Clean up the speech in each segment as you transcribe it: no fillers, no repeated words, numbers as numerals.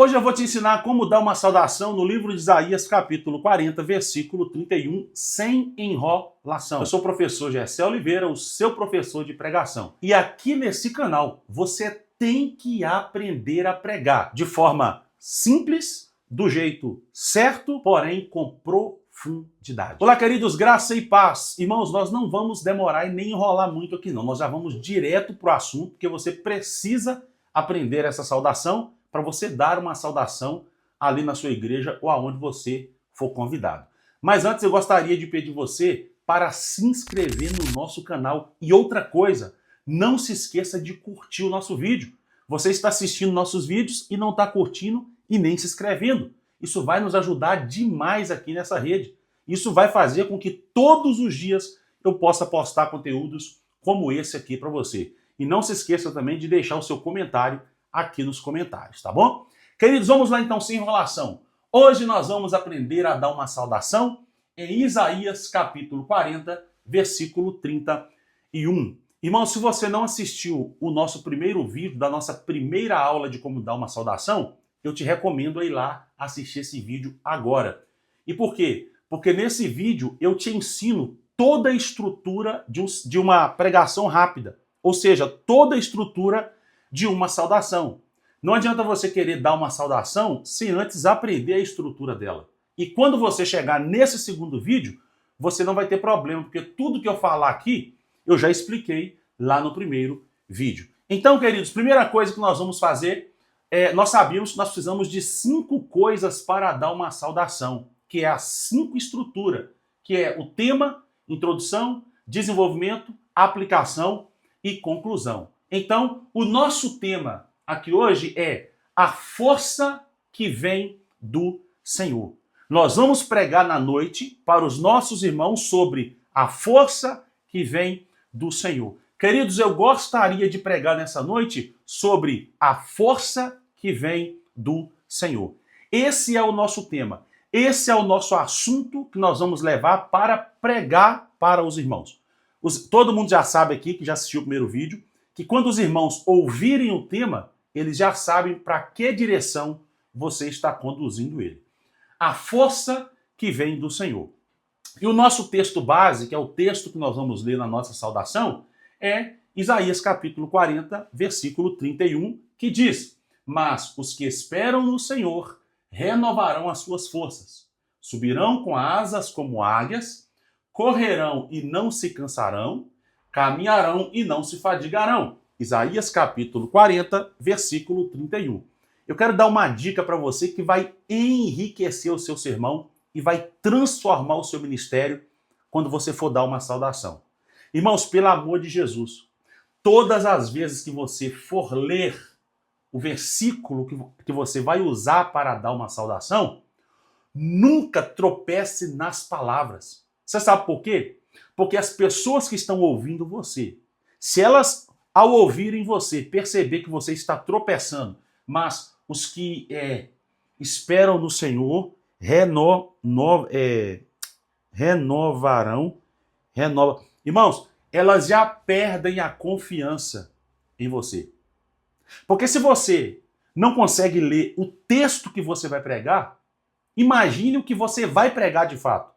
Hoje eu vou te ensinar como dar uma saudação no livro de Isaías, capítulo 40, versículo 31, sem enrolação. Eu sou o professor Gessé Oliveira, o seu professor de pregação. E aqui nesse canal, você tem que aprender a pregar de forma simples, do jeito certo, porém com profundidade. Olá, queridos, graça e paz. Irmãos, nós não vamos demorar e nem enrolar muito aqui não. Nós já vamos direto para o assunto, porque você precisa aprender essa saudação para você dar uma saudação ali na sua igreja ou aonde você for convidado. Mas antes eu gostaria de pedir você para se inscrever no nosso canal. E outra coisa, não se esqueça de curtir o nosso vídeo. Você está assistindo nossos vídeos e não está curtindo e nem se inscrevendo. Isso vai nos ajudar demais aqui nessa rede. Isso vai fazer com que todos os dias eu possa postar conteúdos como esse aqui para você. E não se esqueça também de deixar o seu comentário aqui nos comentários, tá bom? Queridos, vamos lá então, sem enrolação. Hoje nós vamos aprender a dar uma saudação em Isaías capítulo 40, versículo 31. Irmão, se você não assistiu o nosso primeiro vídeo da nossa primeira aula de como dar uma saudação, eu te recomendo a ir lá assistir esse vídeo agora. E por quê? Porque nesse vídeo eu te ensino toda a estrutura de uma pregação rápida, ou seja, toda a estrutura de uma saudação. Não adianta você querer dar uma saudação sem antes aprender a estrutura dela. E quando você chegar nesse segundo vídeo, você não vai ter problema, porque tudo que eu falar aqui, eu já expliquei lá no primeiro vídeo. Então, queridos, primeira coisa que nós vamos fazer, nós sabíamos que nós precisamos de 5 coisas para dar uma saudação, que é as 5 estruturas, que é o tema, introdução, desenvolvimento, aplicação e conclusão. Então, o nosso tema aqui hoje é a força que vem do Senhor. Nós vamos pregar na noite para os nossos irmãos sobre a força que vem do Senhor. Queridos, eu gostaria de pregar nessa noite sobre a força que vem do Senhor. Esse é o nosso tema. Esse é o nosso assunto que nós vamos levar para pregar para os irmãos. Todo mundo já sabe aqui, que já assistiu o primeiro vídeo, que quando os irmãos ouvirem o tema, eles já sabem para que direção você está conduzindo ele. A força que vem do Senhor. E o nosso texto base, que é o texto que nós vamos ler na nossa saudação, é Isaías capítulo 40, versículo 31, que diz: "Mas os que esperam no Senhor renovarão as suas forças, subirão com asas como águias, correrão e não se cansarão, caminharão e não se fadigarão." Isaías capítulo 40, versículo 31. Eu quero dar uma dica para você que vai enriquecer o seu sermão e vai transformar o seu ministério quando você for dar uma saudação. Irmãos, pelo amor de Jesus, todas as vezes que você for ler o versículo que você vai usar para dar uma saudação, nunca tropece nas palavras. Você sabe por quê? Porque as pessoas que estão ouvindo você, se elas, ao ouvirem você, perceber que você está tropeçando, mas os que esperam no Senhor renovarão. Irmãos, elas já perdem a confiança em você. Porque se você não consegue ler o texto que você vai pregar, imagine o que você vai pregar de fato.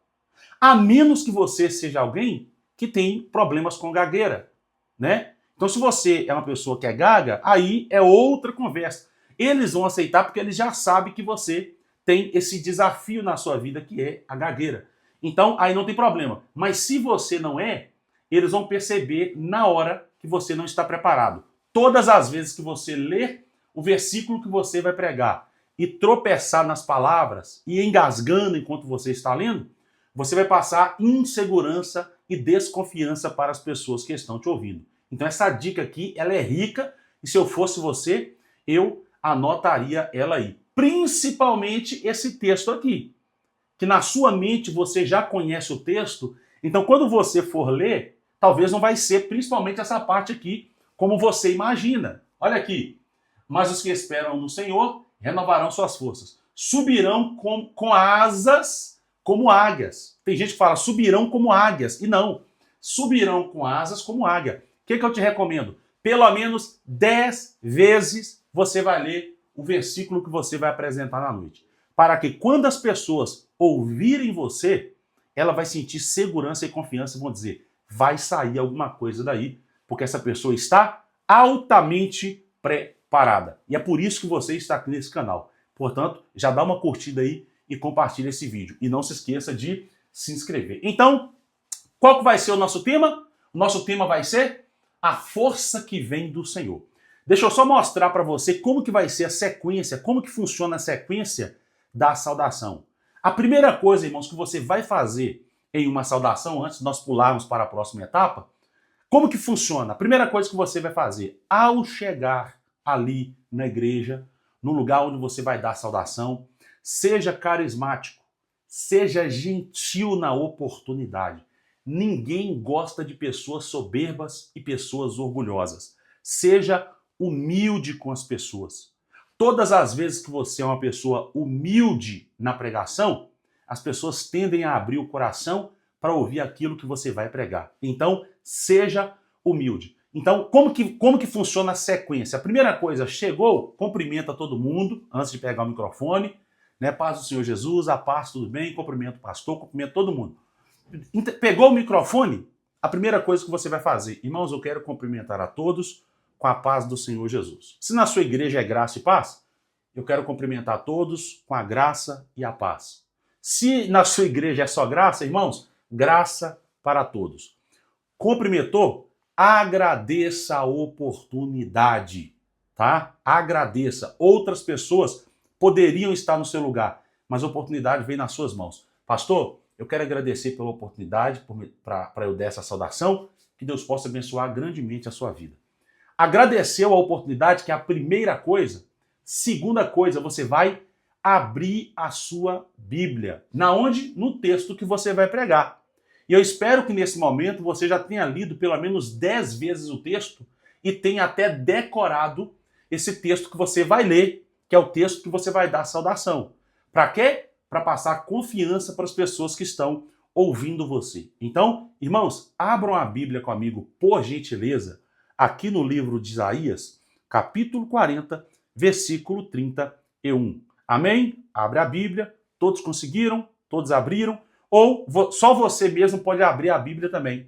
A menos que você seja alguém que tem problemas com gagueira, né? Então, se você é uma pessoa que é gaga, aí é outra conversa. Eles vão aceitar porque eles já sabem que você tem esse desafio na sua vida que é a gagueira. Então, aí não tem problema. Mas se você não é, eles vão perceber na hora que você não está preparado. Todas as vezes que você ler o versículo que você vai pregar e tropeçar nas palavras e engasgando enquanto você está lendo, você vai passar insegurança e desconfiança para as pessoas que estão te ouvindo. Então essa dica aqui, ela é rica e se eu fosse você, eu anotaria ela aí. Principalmente esse texto aqui, que na sua mente você já conhece o texto, então quando você for ler, talvez não vai ser principalmente essa parte aqui, como você imagina. Olha aqui. "Mas os que esperam no Senhor renovarão suas forças. Subirão com asas como águias." Tem gente que fala subirão como águias. E não. Subirão com asas como águia. O que eu te recomendo? Pelo menos 10 vezes você vai ler o versículo que você vai apresentar na noite. Para que quando as pessoas ouvirem você, ela vai sentir segurança e confiança e vão dizer, vai sair alguma coisa daí, porque essa pessoa está altamente preparada. E é por isso que você está aqui nesse canal. Portanto, já dá uma curtida aí e compartilha esse vídeo. E não se esqueça de se inscrever. Então, qual que vai ser o nosso tema? O nosso tema vai ser a força que vem do Senhor. Deixa eu só mostrar para você como que vai ser a sequência, como que funciona a sequência da saudação. A primeira coisa, irmãos, que você vai fazer em uma saudação, antes de nós pularmos para a próxima etapa, como que funciona? A primeira coisa que você vai fazer, ao chegar ali na igreja, no lugar onde você vai dar a saudação, seja carismático, seja gentil na oportunidade. Ninguém gosta de pessoas soberbas e pessoas orgulhosas. Seja humilde com as pessoas. Todas as vezes que você é uma pessoa humilde na pregação, as pessoas tendem a abrir o coração para ouvir aquilo que você vai pregar. Então, seja humilde. Então, como que funciona a sequência? A primeira coisa, chegou, cumprimenta todo mundo antes de pegar o microfone, né? Paz do Senhor Jesus, a paz, tudo bem? Cumprimenta o pastor, cumprimenta todo mundo. Pegou o microfone? A primeira coisa que você vai fazer, irmãos, eu quero cumprimentar a todos com a paz do Senhor Jesus. Se na sua igreja é graça e paz, eu quero cumprimentar a todos com a graça e a paz. Se na sua igreja é só graça, irmãos, graça para todos. Cumprimentou? Agradeça a oportunidade, tá? Agradeça. Outras pessoas poderiam estar no seu lugar, mas a oportunidade vem nas suas mãos. Pastor, eu quero agradecer pela oportunidade, para eu dar essa saudação, que Deus possa abençoar grandemente a sua vida. Agradeceu a oportunidade, que é a primeira coisa. Segunda coisa, você vai abrir a sua Bíblia. Na onde? No texto que você vai pregar. E eu espero que nesse momento você já tenha lido pelo menos 10 vezes o texto e tenha até decorado esse texto que você vai ler, que é o texto que você vai dar a saudação. Para quê? Para passar confiança para as pessoas que estão ouvindo você. Então, irmãos, abram a Bíblia comigo, por gentileza, aqui no livro de Isaías, capítulo 40, versículo 31. Amém? Abre a Bíblia. Todos conseguiram? Todos abriram? Ou só você mesmo pode abrir a Bíblia também.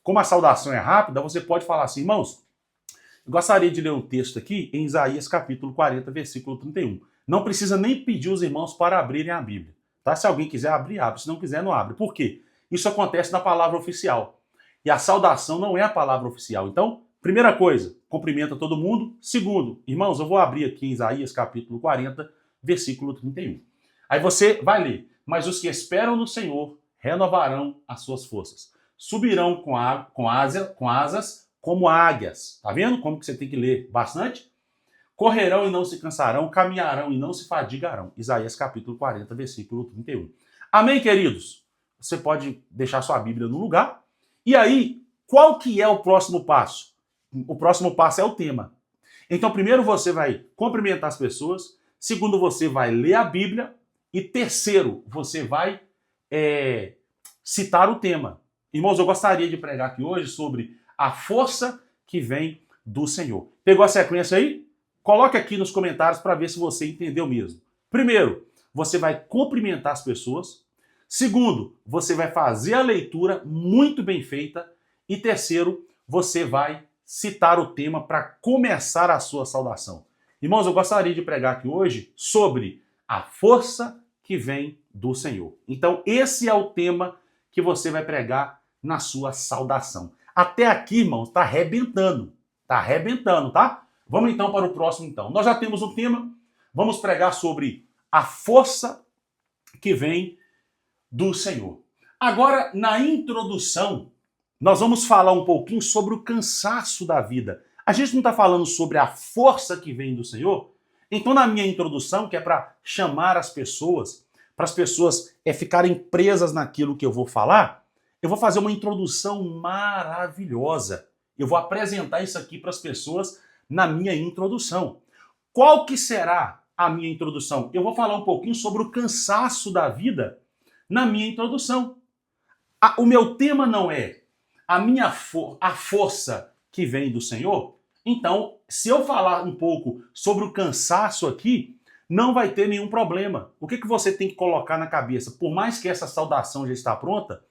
Como a saudação é rápida, você pode falar assim, irmãos, eu gostaria de ler um texto aqui em Isaías capítulo 40, versículo 31. Não precisa nem pedir os irmãos para abrirem a Bíblia. Tá? Se alguém quiser abrir, abre. Se não quiser, não abre. Por quê? Isso acontece na palavra oficial. E a saudação não é a palavra oficial. Então, primeira coisa, cumprimenta todo mundo. Segundo, irmãos, eu vou abrir aqui em Isaías capítulo 40, versículo 31. Aí você vai ler. Mas os que esperam no Senhor renovarão as suas forças. Subirão com asas como águias. Tá vendo como que você tem que ler bastante? Correrão e não se cansarão, caminharão e não se fadigarão. Isaías capítulo 40, versículo 31. Amém, queridos? Você pode deixar sua Bíblia no lugar. E aí, qual que é o próximo passo? O próximo passo é o tema. Então, primeiro você vai cumprimentar as pessoas. Segundo, você vai ler a Bíblia. E terceiro, você vai citar o tema. Irmãos, eu gostaria de pregar aqui hoje sobre a força que vem do Senhor. Pegou a sequência aí? Coloque aqui nos comentários para ver se você entendeu mesmo. Primeiro, você vai cumprimentar as pessoas. Segundo, você vai fazer a leitura muito bem feita. E terceiro, você vai citar o tema para começar a sua saudação. Irmãos, eu gostaria de pregar aqui hoje sobre a força que vem do Senhor. Então, esse é o tema que você vai pregar na sua saudação. Até aqui, irmãos, está arrebentando. Está arrebentando, tá? Vamos então para o próximo, então. Nós já temos um tema. Vamos pregar sobre a força que vem do Senhor. Agora, na introdução, nós vamos falar um pouquinho sobre o cansaço da vida. A gente não está falando sobre a força que vem do Senhor? Então, na minha introdução, que é para chamar as pessoas, para as pessoas ficarem presas naquilo que eu vou falar, eu vou fazer uma introdução maravilhosa. Eu vou apresentar isso aqui para as pessoas na minha introdução. Qual que será a minha introdução? Eu vou falar um pouquinho sobre o cansaço da vida na minha introdução. O meu tema não é a força que vem do Senhor. Então, se eu falar um pouco sobre o cansaço aqui, não vai ter nenhum problema. O que você tem que colocar na cabeça? Por mais que essa saudação já está pronta,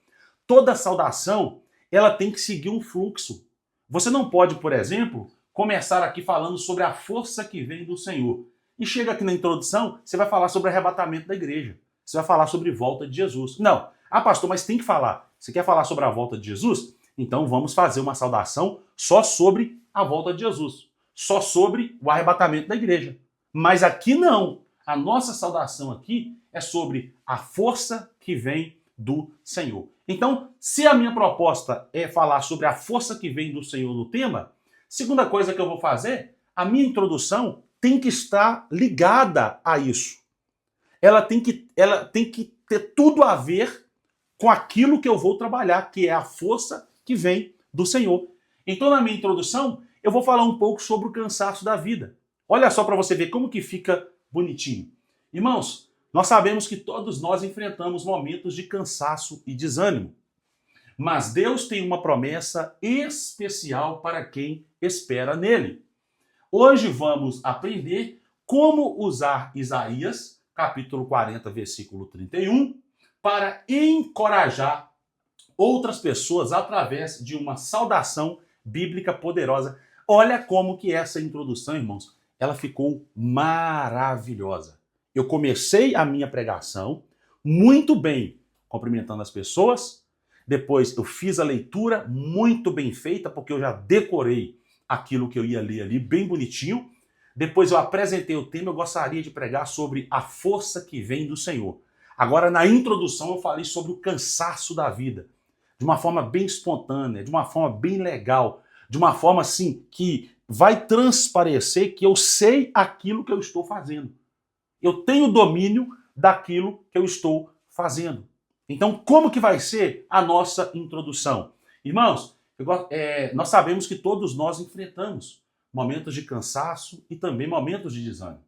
toda saudação ela tem que seguir um fluxo. Você não pode, por exemplo, começar aqui falando sobre a força que vem do Senhor. E chega aqui na introdução, você vai falar sobre arrebatamento da igreja. Você vai falar sobre volta de Jesus. Não. Ah, pastor, mas tem que falar. Você quer falar sobre a volta de Jesus? Então vamos fazer uma saudação só sobre a volta de Jesus. Só sobre o arrebatamento da igreja. Mas aqui não. A nossa saudação aqui é sobre a força que vem do Senhor. Então, se a minha proposta é falar sobre a força que vem do Senhor no tema, segunda coisa que eu vou fazer, a minha introdução tem que estar ligada a isso. Ela tem que ter tudo a ver com aquilo que eu vou trabalhar, que é a força que vem do Senhor. Então, na minha introdução, eu vou falar um pouco sobre o cansaço da vida. Olha só para você ver como que fica bonitinho. Irmãos, nós sabemos que todos nós enfrentamos momentos de cansaço e desânimo. Mas Deus tem uma promessa especial para quem espera nele. Hoje vamos aprender como usar Isaías, capítulo 40, versículo 31, para encorajar outras pessoas através de uma saudação bíblica poderosa. Olha como que essa introdução, irmãos, ela ficou maravilhosa. Eu comecei a minha pregação muito bem, cumprimentando as pessoas. Depois eu fiz a leitura muito bem feita, porque eu já decorei aquilo que eu ia ler ali, bem bonitinho. Depois eu apresentei o tema, eu gostaria de pregar sobre a força que vem do Senhor. Agora, na introdução, eu falei sobre o cansaço da vida, de uma forma bem espontânea, de uma forma bem legal, de uma forma assim que vai transparecer que eu sei aquilo que eu estou fazendo. Eu tenho domínio daquilo que eu estou fazendo. Então, como que vai ser a nossa introdução? Irmãos, nós sabemos que todos nós enfrentamos momentos de cansaço e também momentos de desânimo.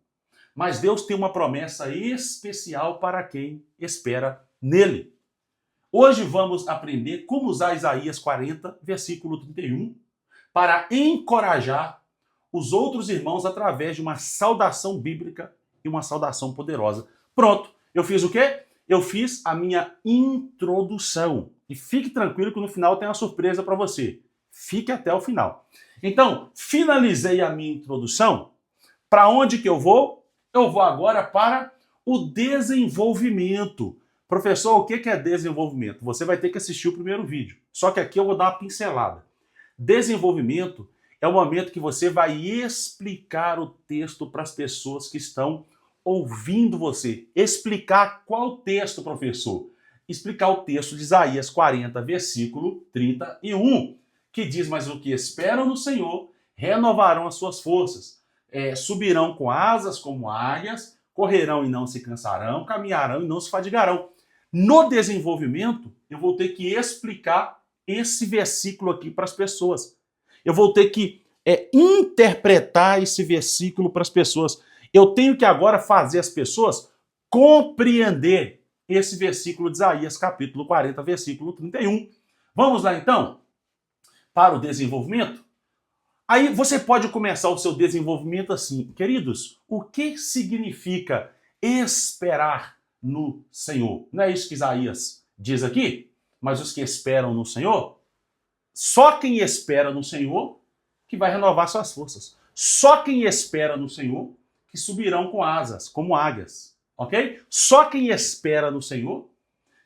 Mas Deus tem uma promessa especial para quem espera nele. Hoje vamos aprender como usar Isaías 40, versículo 31, para encorajar os outros irmãos através de uma saudação bíblica e uma saudação poderosa. Pronto, eu fiz o quê? Eu fiz a minha introdução. E fique tranquilo que no final tem uma surpresa para você. Fique até o final. Então, finalizei a minha introdução. Para onde que eu vou? Eu vou agora para o desenvolvimento. Professor, o que é desenvolvimento? Você vai ter que assistir o primeiro vídeo. Só que aqui eu vou dar uma pincelada. Desenvolvimento é o momento que você vai explicar o texto para as pessoas que estão ouvindo você. Explicar qual texto, professor? Explicar o texto de Isaías 40, versículo 31, que diz: mas o que esperam no Senhor renovarão as suas forças. Subirão com asas como águias, correrão e não se cansarão, caminharão e não se fadigarão. No desenvolvimento, eu vou ter que explicar esse versículo aqui para as pessoas. Eu vou ter que interpretar esse versículo para as pessoas. Eu tenho que agora fazer as pessoas compreender esse versículo de Isaías, capítulo 40, versículo 31. Vamos lá, então, para o desenvolvimento? Aí você pode começar o seu desenvolvimento assim: queridos, o que significa esperar no Senhor? Não é isso que Isaías diz aqui? Mas os que esperam no Senhor, só quem espera no Senhor que vai renovar suas forças. Só quem espera no Senhor que subirão com asas, como águias, ok? Só quem espera no Senhor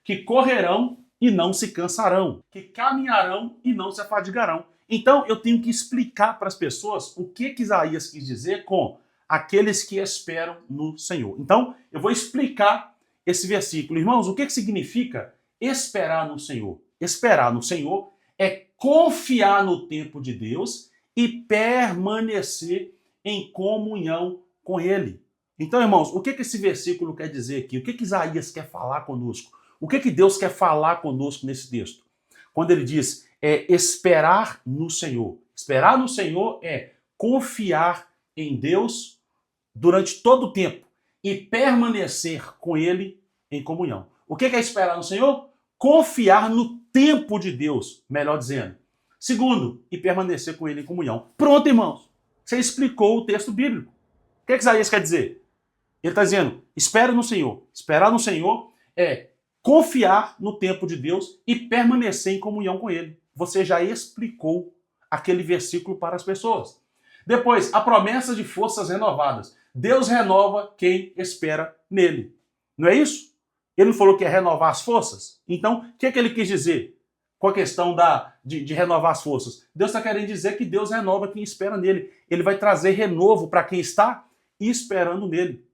que correrão e não se cansarão, que caminharão e não se afadigarão. Então, eu tenho que explicar para as pessoas o que Isaías quis dizer com aqueles que esperam no Senhor. Então, eu vou explicar esse versículo. Irmãos, o que significa esperar no Senhor? Esperar no Senhor é confiar no tempo de Deus e permanecer em comunhão com Ele. Então, irmãos, o que esse versículo quer dizer aqui? O que Isaías quer falar conosco? O que Deus quer falar conosco nesse texto? Quando ele diz esperar no Senhor. Esperar no Senhor é confiar em Deus durante todo o tempo e permanecer com Ele em comunhão. O que é esperar no Senhor? Confiar no tempo de Deus, melhor dizendo. Segundo, e permanecer com Ele em comunhão. Pronto, irmãos. Você explicou o texto bíblico. O que Isaías quer dizer? Ele está dizendo, espera no Senhor. Esperar no Senhor é confiar no tempo de Deus e permanecer em comunhão com Ele. Você já explicou aquele versículo para as pessoas. Depois, a promessa de forças renovadas. Deus renova quem espera nele. Não é isso? Ele não falou que ia renovar as forças? Então, o que ele quis dizer com a questão de renovar as forças? Deus está querendo dizer que Deus renova quem espera nele. Ele vai trazer renovo para quem está esperando nele.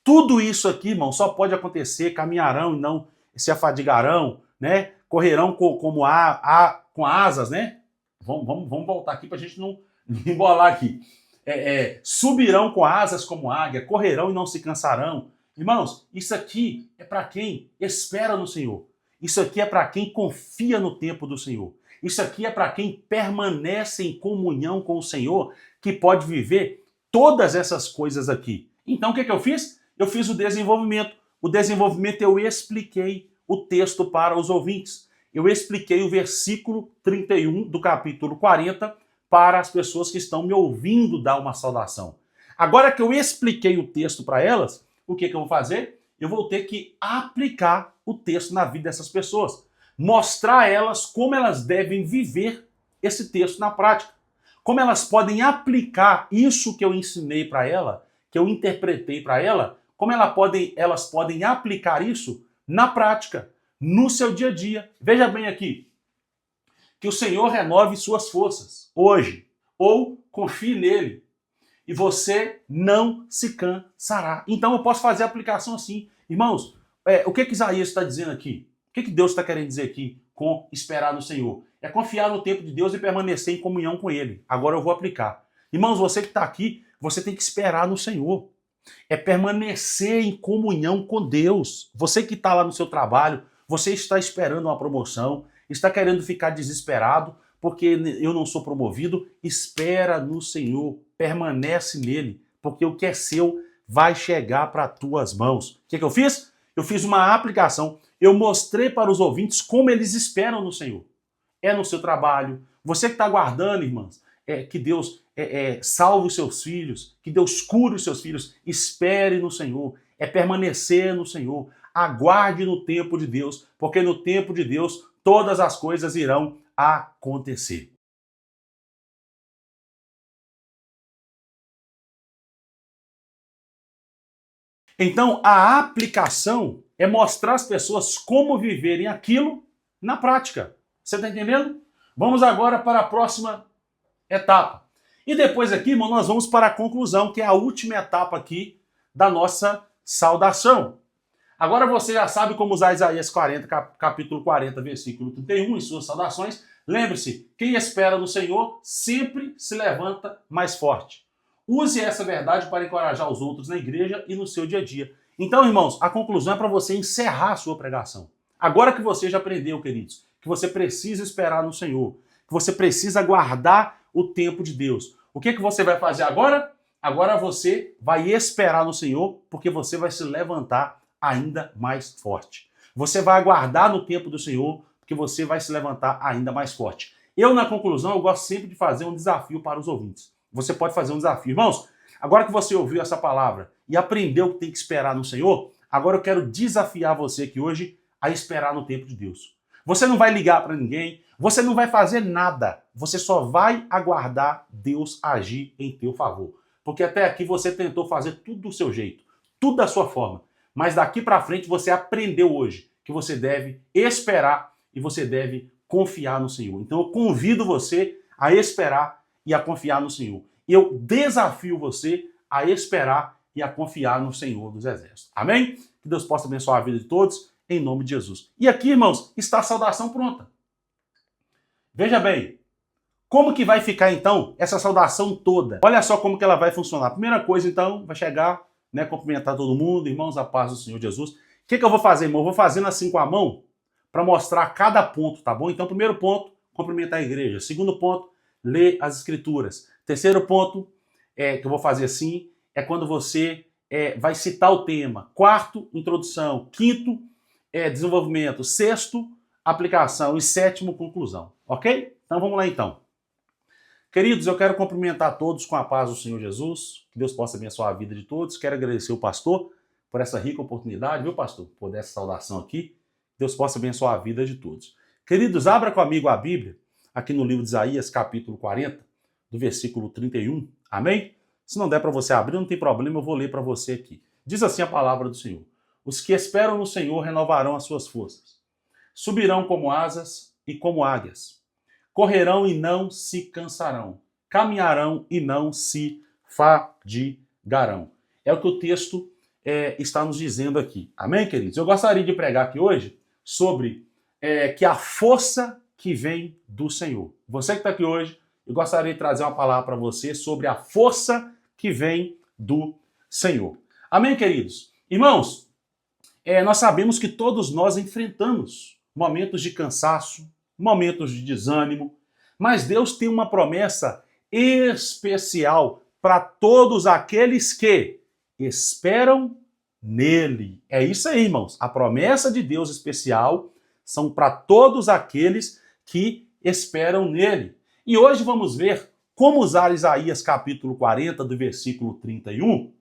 Tudo isso aqui, irmão, só pode acontecer, caminharão e não se afadigarão, né? Correrão com asas, né? Vamos voltar aqui para a gente não embolar aqui. Subirão com asas como águia, correrão e não se cansarão. Irmãos, isso aqui é para quem espera no Senhor. Isso aqui é para quem confia no tempo do Senhor. Isso aqui é para quem permanece em comunhão com o Senhor, que pode viver todas essas coisas aqui. Então, o que eu fiz? Eu fiz o desenvolvimento. O desenvolvimento eu expliquei o texto para os ouvintes. Eu expliquei o versículo 31 do capítulo 40 para as pessoas que estão me ouvindo dar uma saudação. Agora que eu expliquei o texto para elas, o que eu vou fazer? Eu vou ter que aplicar o texto na vida dessas pessoas. Mostrar a elas como elas devem viver esse texto na prática. Como elas podem aplicar isso que eu ensinei para ela, que eu interpretei para ela, como elas podem aplicar isso na prática, no seu dia a dia. Veja bem aqui, que o Senhor renove suas forças hoje, ou confie nele, e você não se cansará. Então eu posso fazer a aplicação assim. Irmãos, o que Isaías está dizendo aqui? O que Deus está querendo dizer aqui com esperar no Senhor? É confiar no tempo de Deus e permanecer em comunhão com Ele. Agora eu vou aplicar. Irmãos, você que está aqui, você tem que esperar no Senhor. É permanecer em comunhão com Deus. Você que está lá no seu trabalho, você está esperando uma promoção, está querendo ficar desesperado porque eu não sou promovido, espera no Senhor, permanece nele, porque o que é seu vai chegar para as tuas mãos. O que eu fiz? Eu fiz uma aplicação, eu mostrei para os ouvintes como eles esperam no Senhor. É no seu trabalho, você que está aguardando, irmãs, que Deus salve os seus filhos, que Deus cure os seus filhos, espere no Senhor, é permanecer no Senhor, aguarde no tempo de Deus, porque no tempo de Deus todas as coisas irão acontecer. Então, a aplicação é mostrar às pessoas como viverem aquilo na prática. Você está entendendo? Vamos agora para a próxima etapa. E depois aqui, irmão, nós vamos para a conclusão, que é a última etapa aqui da nossa saudação. Agora você já sabe como usar Isaías 40, capítulo 40, versículo 31 em suas saudações. Lembre-se, quem espera no Senhor sempre se levanta mais forte. Use essa verdade para encorajar os outros na igreja e no seu dia a dia. Então, irmãos, a conclusão é para você encerrar a sua pregação. Agora que você já aprendeu, queridos, que você precisa esperar no Senhor, que você precisa guardar o tempo de Deus. O que você vai fazer agora? Agora você vai esperar no Senhor, porque você vai se levantar ainda mais forte. Você vai aguardar no tempo do Senhor, porque você vai se levantar ainda mais forte. Eu, na conclusão, eu gosto sempre de fazer um desafio para os ouvintes. Você pode fazer um desafio. Irmãos, agora que você ouviu essa palavra e aprendeu que tem que esperar no Senhor, agora eu quero desafiar você aqui hoje a esperar no tempo de Deus. Você não vai ligar para ninguém, você não vai fazer nada, você só vai aguardar Deus agir em teu favor. Porque até aqui você tentou fazer tudo do seu jeito, tudo da sua forma. Mas daqui para frente você aprendeu hoje que você deve esperar e você deve confiar no Senhor. Então eu convido você a esperar e a confiar no Senhor. E eu desafio você a esperar e a confiar no Senhor dos Exércitos. Amém? Que Deus possa abençoar a vida de todos, em nome de Jesus. E aqui, irmãos, está a saudação pronta. Veja bem, como que vai ficar então essa saudação toda? Olha só como que ela vai funcionar. Primeira coisa, então, vai chegar, né, cumprimentar todo mundo, irmãos, a paz do Senhor Jesus. O que eu vou fazer, irmão? Eu vou fazendo assim com a mão para mostrar cada ponto, tá bom? Então, primeiro ponto, cumprimentar a igreja. Segundo ponto, ler as escrituras. Terceiro ponto, que eu vou fazer assim, é quando você vai citar o tema. Quarto, introdução. Quinto, desenvolvimento. Sexto, aplicação. E sétimo, conclusão. Ok? Então, vamos lá então. Queridos, eu quero cumprimentar todos com a paz do Senhor Jesus, que Deus possa abençoar a vida de todos. Quero agradecer o pastor por essa rica oportunidade, viu, pastor? Por essa saudação aqui. Deus possa abençoar a vida de todos. Queridos, abra comigo a Bíblia, aqui no livro de Isaías, capítulo 40, do versículo 31. Amém? Se não der para você abrir, não tem problema, eu vou ler para você aqui. Diz assim a palavra do Senhor. Os que esperam no Senhor renovarão as suas forças. Subirão como asas e como águias. Correrão e não se cansarão. Caminharão e não se fadigarão. É o que o texto está nos dizendo aqui. Amém, queridos? Eu gostaria de pregar aqui hoje sobre que a força que vem do Senhor. Você que está aqui hoje, eu gostaria de trazer uma palavra para você sobre a força que vem do Senhor. Amém, queridos? Irmãos, nós sabemos que todos nós enfrentamos momentos de cansaço, momentos de desânimo, mas Deus tem uma promessa especial para todos aqueles que esperam nele. É isso aí, irmãos. A promessa de Deus especial são para todos aqueles que esperam nele. E hoje vamos ver como usar Isaías capítulo 40, do versículo 31,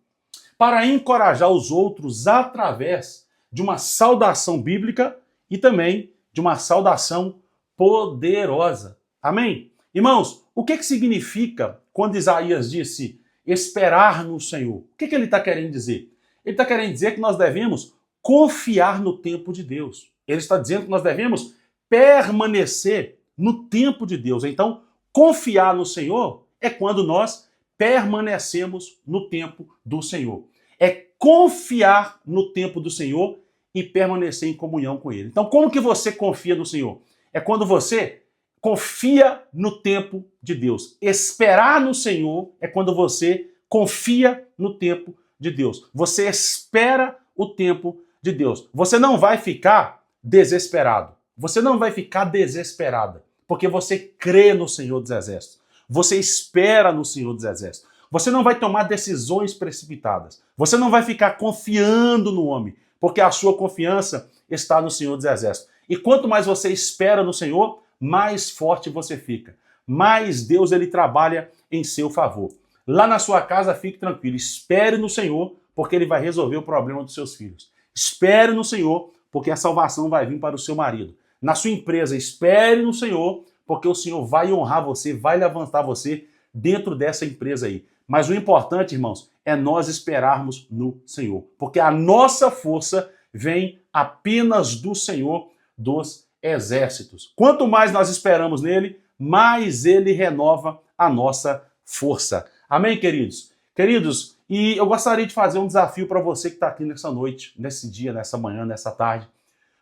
para encorajar os outros através de uma saudação bíblica e também de uma saudação poderosa. Amém? Irmãos, o que significa quando Isaías disse esperar no Senhor? O que ele está querendo dizer? Ele está querendo dizer que nós devemos confiar no tempo de Deus. Ele está dizendo que nós devemos permanecer no tempo de Deus. Então, confiar no Senhor é quando nós permanecemos no tempo do Senhor. É confiar no tempo do Senhor e permanecer em comunhão com Ele. Então, como que você confia no Senhor? É quando você confia no tempo de Deus. Esperar no Senhor é quando você confia no tempo de Deus. Você espera o tempo de Deus. Você não vai ficar desesperado. Você não vai ficar desesperada, porque você crê no Senhor dos Exércitos. Você espera no Senhor dos Exércitos. Você não vai tomar decisões precipitadas. Você não vai ficar confiando no homem, porque a sua confiança está no Senhor dos Exércitos. E quanto mais você espera no Senhor, mais forte você fica. Mais Deus ele trabalha em seu favor. Lá na sua casa, fique tranquilo. Espere no Senhor, porque ele vai resolver o problema dos seus filhos. Espere no Senhor, porque a salvação vai vir para o seu marido. Na sua empresa, espere no Senhor, porque o Senhor vai honrar você, vai levantar você dentro dessa empresa aí. Mas o importante, irmãos, é nós esperarmos no Senhor, porque a nossa força vem apenas do Senhor dos exércitos. Quanto mais nós esperamos nele, mais ele renova a nossa força. Amém, queridos? Queridos, e eu gostaria de fazer um desafio para você que está aqui nessa noite, nesse dia, nessa manhã, nessa tarde.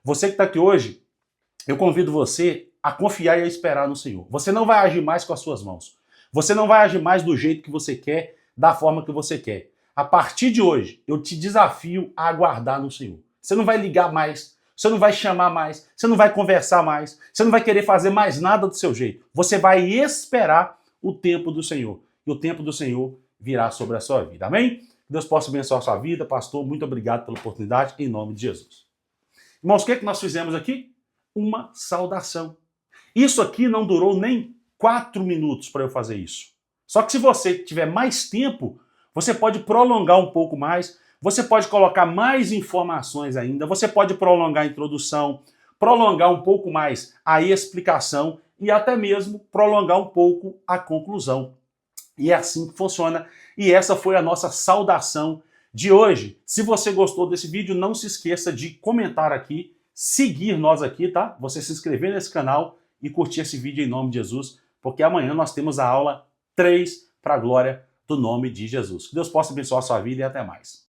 Você que está aqui hoje, eu convido você a confiar e a esperar no Senhor. Você não vai agir mais com as suas mãos. Você não vai agir mais do jeito que você quer, da forma que você quer. A partir de hoje, eu te desafio a aguardar no Senhor. Você não vai ligar mais, você não vai chamar mais, você não vai conversar mais, você não vai querer fazer mais nada do seu jeito. Você vai esperar o tempo do Senhor. E o tempo do Senhor virá sobre a sua vida. Amém? Que Deus possa abençoar a sua vida. Pastor, muito obrigado pela oportunidade, em nome de Jesus. Irmãos, o que nós fizemos aqui? Uma saudação. Isso aqui não durou nem 4 minutos para eu fazer isso. Só que se você tiver mais tempo, você pode prolongar um pouco mais, você pode colocar mais informações ainda, você pode prolongar a introdução, prolongar um pouco mais a explicação e até mesmo prolongar um pouco a conclusão. E é assim que funciona. E essa foi a nossa saudação de hoje. Se você gostou desse vídeo, não se esqueça de comentar aqui, seguir nós aqui, tá? Você se inscrever nesse canal e curtir esse vídeo em nome de Jesus, porque amanhã nós temos a aula 3 para a glória do nome de Jesus. Que Deus possa abençoar a sua vida e até mais.